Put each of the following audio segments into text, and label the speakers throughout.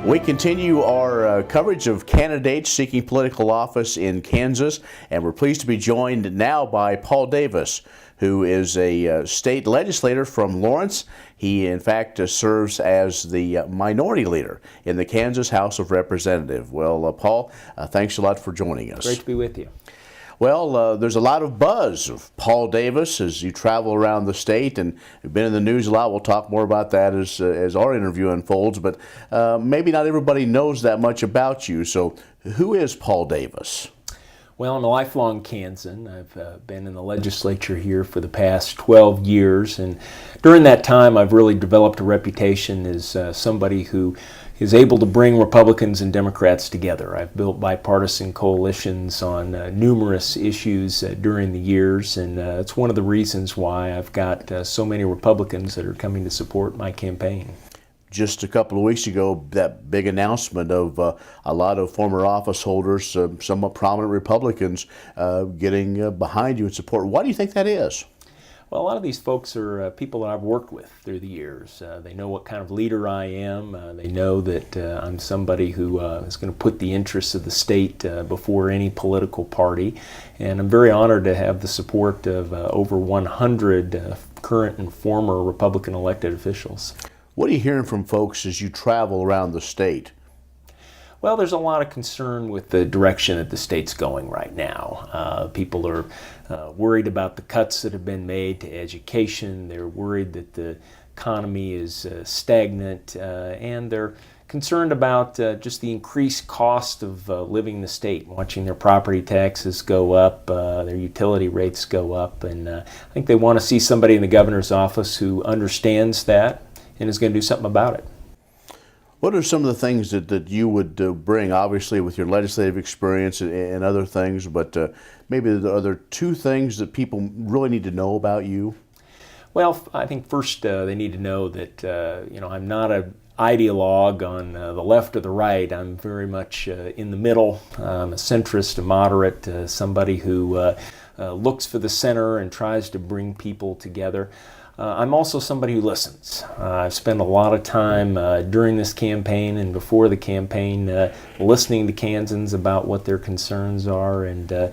Speaker 1: We continue our coverage of candidates seeking political office in Kansas, and we're pleased to be joined now by Paul Davis, who is a state legislator from Lawrence. He, in fact, serves as the minority leader in the Kansas House of Representatives. Well, Paul, thanks a lot for joining us.
Speaker 2: Great to be with you.
Speaker 1: Well, there's a lot of buzz of Paul Davis as you travel around the state, and you've been in the news a lot. We'll talk more about that as our interview unfolds, but maybe not everybody knows that much about you. So who is Paul Davis?
Speaker 2: Well, I'm a lifelong Kansan. I've been in the legislature here for the past 12 years, and during that time I've really developed a reputation as somebody who is able to bring Republicans and Democrats together. I've built bipartisan coalitions on numerous issues during the years, and it's one of the reasons why I've got so many Republicans that are coming to support my campaign.
Speaker 1: Just a couple of weeks ago, that big announcement of a lot of former office holders, somewhat prominent Republicans, getting behind you in support. Why do you think that is?
Speaker 2: Well, a lot of these folks are people that I've worked with through the years. They know what kind of leader I am. They know that I'm somebody who is going to put the interests of the state before any political party. And I'm very honored to have the support of over 100 current and former Republican elected officials.
Speaker 1: What are you hearing from folks as you travel around the state?
Speaker 2: Well, there's a lot of concern with the direction that the state's going right now. People are worried about the cuts that have been made to education. They're worried that the economy is stagnant, and they're concerned about just the increased cost of living in the state, watching their property taxes go up, their utility rates go up, and I think they want to see somebody in the governor's office who understands that and is going to do something about it.
Speaker 1: What are some of the things that you would bring, obviously with your legislative experience and other things, but maybe are there two things that people really need to know about you?
Speaker 2: Well, I think first they need to know that I'm not an ideologue on the left or the right. I'm very much in the middle. I'm a centrist, a moderate, somebody who looks for the center and tries to bring people together. I'm also somebody who listens. I've spent a lot of time during this campaign and before the campaign listening to Kansans about what their concerns are and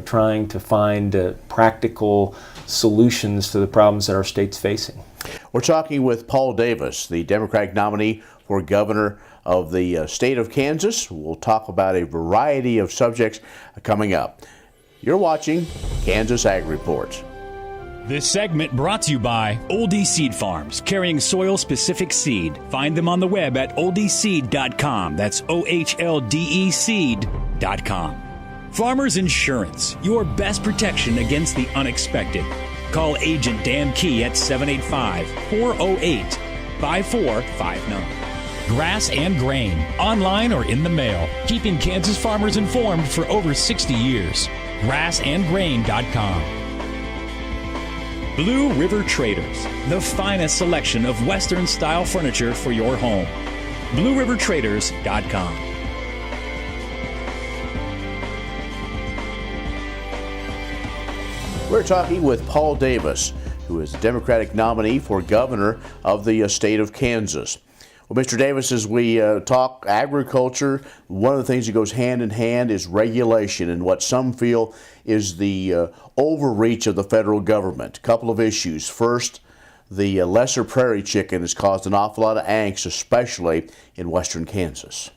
Speaker 2: trying to find practical solutions to the problems that our state's facing.
Speaker 1: We're talking with Paul Davis, the Democratic nominee for governor of the state of Kansas. We'll talk about a variety of subjects coming up. You're watching Kansas Ag Report.
Speaker 3: This segment brought to you by Oldie Seed Farms, carrying soil-specific seed. Find them on the web at oldieseed.com. That's OHLDE seed.com. Farmers Insurance, your best protection against the unexpected. Call Agent Dan Key at 785-408-5459. Grass and Grain, online or in the mail, keeping Kansas farmers informed for over 60 years. grassandgrain.com. Blue River Traders, the finest selection of Western-style furniture for your home. BlueRiverTraders.com.
Speaker 1: We're talking with Paul Davis, who is the Democratic nominee for governor of the state of Kansas. Well, Mr. Davis, as we talk agriculture, one of the things that goes hand in hand is regulation and what some feel is the overreach of the federal government. A couple of issues. First, the lesser prairie chicken has caused an awful lot of angst, especially in western Kansas.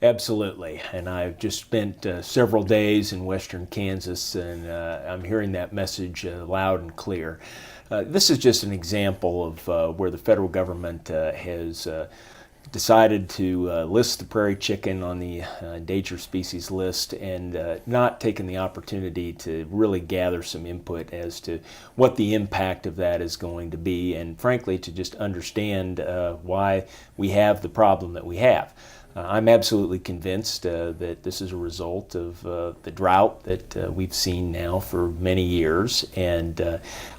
Speaker 2: Absolutely, and I've just spent several days in western Kansas, and I'm hearing that message loud and clear. This is just an example of where the federal government has decided to list the prairie chicken on the endangered species list and not taken the opportunity to really gather some input as to what the impact of that is going to be, and frankly to just understand why we have the problem that we have. I'm absolutely convinced that this is a result of the drought that we've seen now for many years, and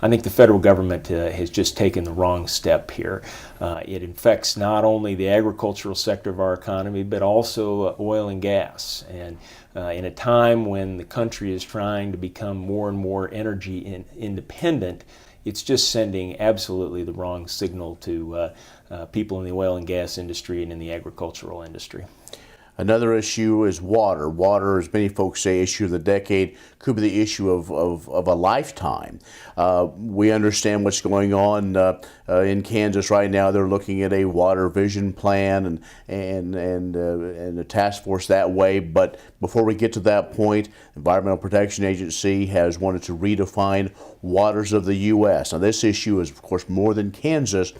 Speaker 2: I think the federal government has just taken the wrong step here. It affects not only the agricultural sector of our economy, but also oil and gas. And in a time when the country is trying to become more and more energy independent, it's just sending absolutely the wrong signal to people in the oil and gas industry and in the agricultural industry.
Speaker 1: Another issue is water. Water, as many folks say, issue of the decade, could be the issue of a lifetime. We understand what's going on in Kansas right now. They're looking at a water vision plan and a task force that way. But before we get to that point, the Environmental Protection Agency has wanted to redefine waters of the U.S. Now, this issue is, of course, more than Kansas,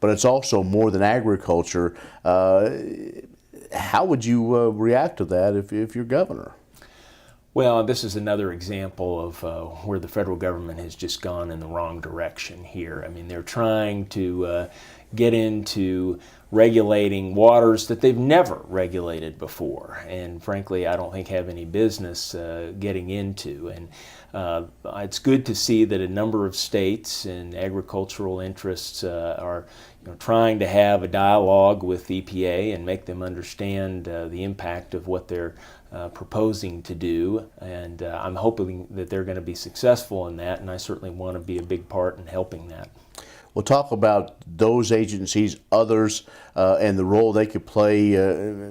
Speaker 1: but it's also more than agriculture. How would you react to that if you're governor?
Speaker 2: Well, this is another example of where the federal government has just gone in the wrong direction here. I mean, they're trying to get into regulating waters that they've never regulated before, and frankly, I don't think have any business getting into. And it's good to see that a number of states and agricultural interests are trying to have a dialogue with EPA and make them understand the impact of what they're proposing to do. And I'm hoping that they're going to be successful in that, and I certainly want to be a big part in helping that.
Speaker 1: We'll talk about those agencies, others, and the role they could play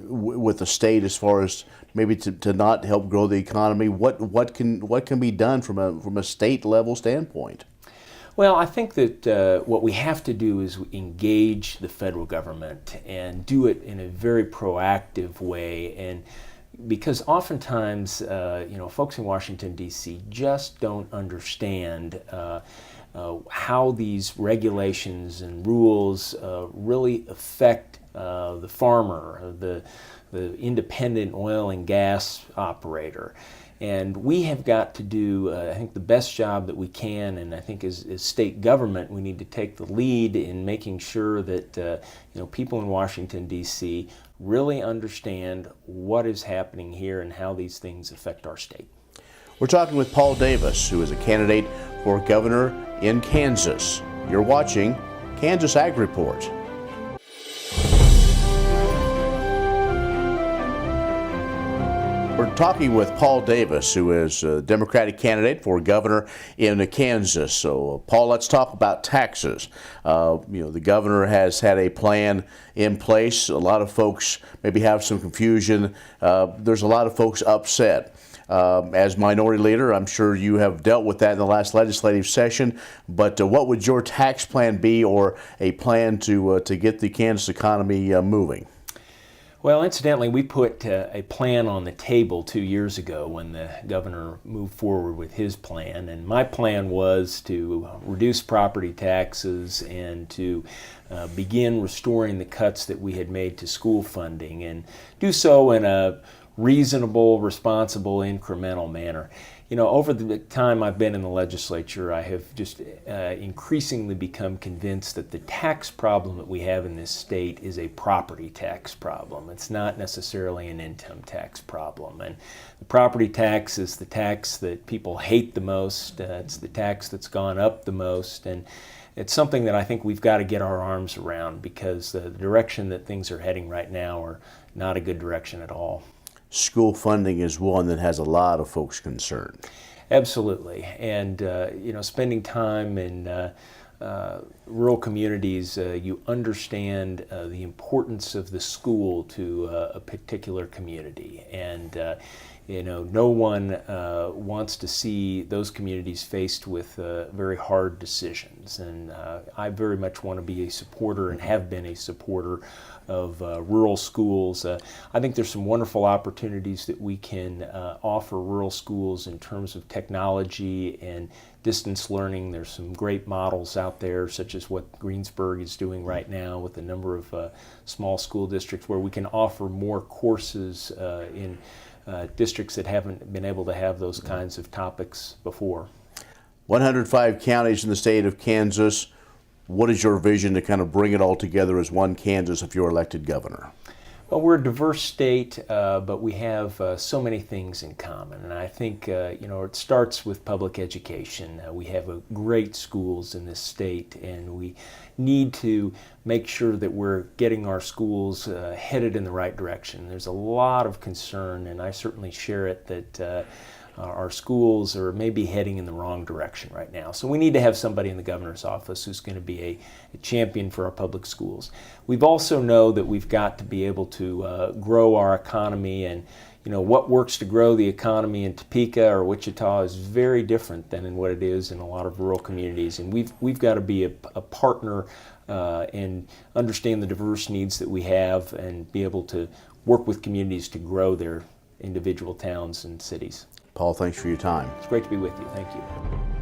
Speaker 1: with the state as far as maybe to not help grow the economy. What can be done from a state level standpoint?
Speaker 2: Well, I think that what we have to do is engage the federal government and do it in a very proactive way. And because oftentimes, folks in Washington, D.C. just don't understand how these regulations and rules really affect the farmer, the independent oil and gas operator. And we have got to do, I think, the best job that we can, and I think as state government, we need to take the lead in making sure that people in Washington, D.C. really understand what is happening here and how these things affect our state.
Speaker 1: We're talking with Paul Davis, who is a candidate for governor in Kansas. You're watching kansasAGreport. We're talking with Paul Davis, who is a Democratic candidate for governor in Kansas. So, Paul, let's talk about taxes. The governor has had a plan in place. A lot of folks maybe have some confusion. There's a lot of folks upset. As minority leader, I'm sure you have dealt with that in the last legislative session, but what would your tax plan be, or a plan to get the Kansas economy moving?
Speaker 2: Well, incidentally, we put a plan on the table 2 years ago when the governor moved forward with his plan, and my plan was to reduce property taxes and to begin restoring the cuts that we had made to school funding, and do so in a reasonable, responsible, incremental manner. Over the time I've been in the legislature, I have just increasingly become convinced that the tax problem that we have in this state is a property tax problem. It's not necessarily an income tax problem. And the property tax is the tax that people hate the most. It's the tax that's gone up the most. And it's something that I think we've got to get our arms around, because the direction that things are heading right now are not a good direction at all.
Speaker 1: School funding is one that has a lot of folks concerned.
Speaker 2: Absolutely. And, spending time in rural communities, you understand the importance of the school to a particular community. And, no one wants to see those communities faced with very hard decisions. And I very much want to be a supporter and have been a supporter of rural schools. I think there's some wonderful opportunities that we can offer rural schools in terms of technology and distance learning. There's some great models out there, such as what Greensburg is doing right now with a number of small school districts, where we can offer more courses in districts that haven't been able to have those kinds of topics before. 105
Speaker 1: counties in the state of Kansas. What is your vision to kind of bring it all together as one Kansas if you're elected governor?
Speaker 2: Well, we're a diverse state, but we have so many things in common. And I think, it starts with public education. We have great schools in this state, and we need to make sure that we're getting our schools headed in the right direction. There's a lot of concern, and I certainly share it, that our schools are maybe heading in the wrong direction right now. So we need to have somebody in the governor's office who's going to be a champion for our public schools. We've also know that we've got to be able to grow our economy, and what works to grow the economy in Topeka or Wichita is very different than in what it is in a lot of rural communities, and we've got to be a partner and understand the diverse needs that we have and be able to work with communities to grow their individual towns and cities.
Speaker 1: Paul, thanks for your time.
Speaker 2: It's great to be with you. Thank you.